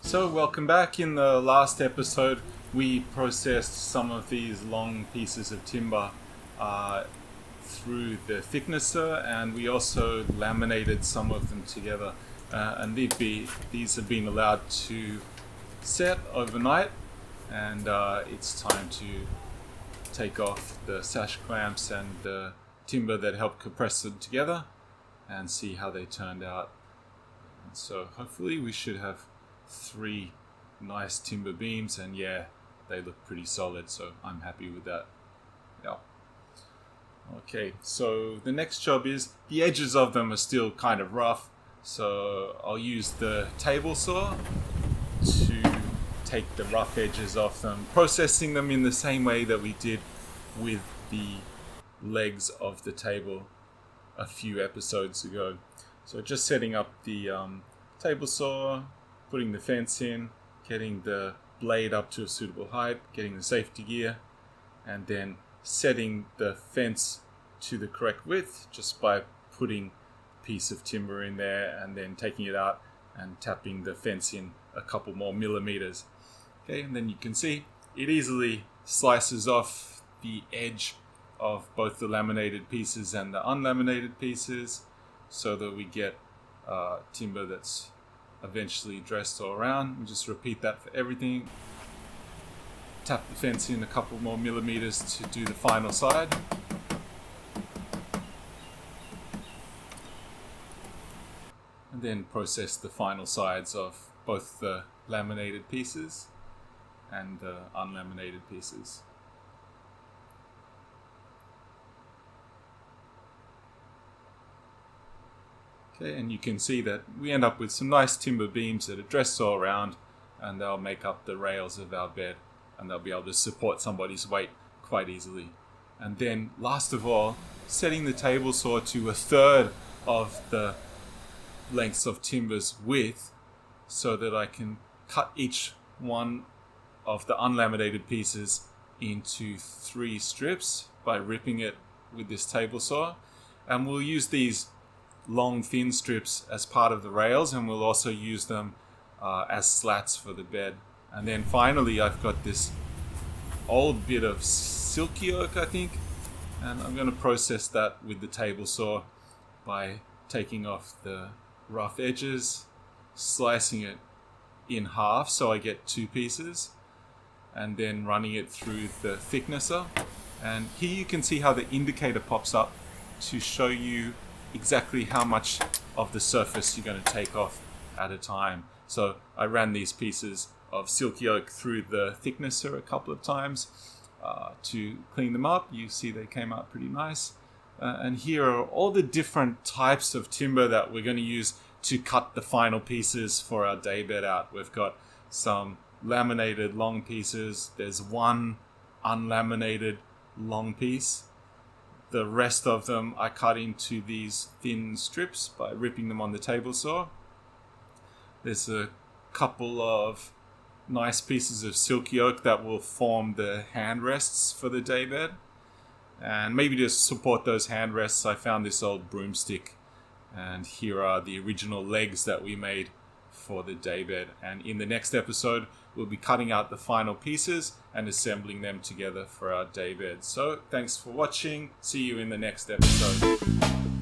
So welcome back. In the last episode we processed some of these long pieces of timber through the thicknesser, and we also laminated some of them together, and these have been allowed to set overnight, and it's time to take off the sash clamps and the timber that helped compress them together and see how they turned out. And so hopefully we should have 3 nice timber beams, and yeah, they look pretty solid, so I'm happy with that. Yeah. Okay, so the next job is the edges of them are still kind of rough, so I'll use the table saw to take the rough edges off them, processing them in the same way that we did with the legs of the table a few episodes ago. So just setting up the table saw, putting the fence in, getting the blade up to a suitable height, getting the safety gear, and then setting the fence to the correct width just by putting a piece of timber in there and then taking it out and tapping the fence in a couple more millimeters. Okay, and then you can see it easily slices off the edge of both the laminated pieces and the unlaminated pieces so that we get timber that's eventually dressed all around. And just repeat that for everything. Tap the fence in a couple more millimeters to do the final side. And then process the final sides of both the laminated pieces and the unlaminated pieces. Okay, and you can see that we end up with some nice timber beams that are dressed all around, and they'll make up the rails of our bed, and they'll be able to support somebody's weight quite easily. And then last of all, setting the table saw to 1/3 of the lengths of timber's width so that I can cut each one of the unlaminated pieces into 3 strips by ripping it with this table saw. And we'll use these long thin strips as part of the rails, and we'll also use them as slats for the bed. And then finally I've got this old bit of silky oak, I think, and I'm going to process that with the table saw by taking off the rough edges, slicing it in half so I get 2 pieces, and then running it through the thicknesser. And here you can see how the indicator pops up to show you exactly how much of the surface you're going to take off at a time. So I ran these pieces of silky oak through the thicknesser a couple of times to clean them up. You see they came out pretty nice. And here are all the different types of timber that we're going to use to cut the final pieces for our daybed out. We've got some laminated long pieces. There's 1 unlaminated long piece. The rest of them I cut into these thin strips by ripping them on the table saw. There's a couple of nice pieces of silky oak that will form the hand rests for the daybed. And maybe to support those hand rests, I found this old broomstick. And here are the original legs that we made for the daybed. And in the next episode, we'll be cutting out the final pieces and assembling them together for our daybed. So thanks for watching. See you in the next episode.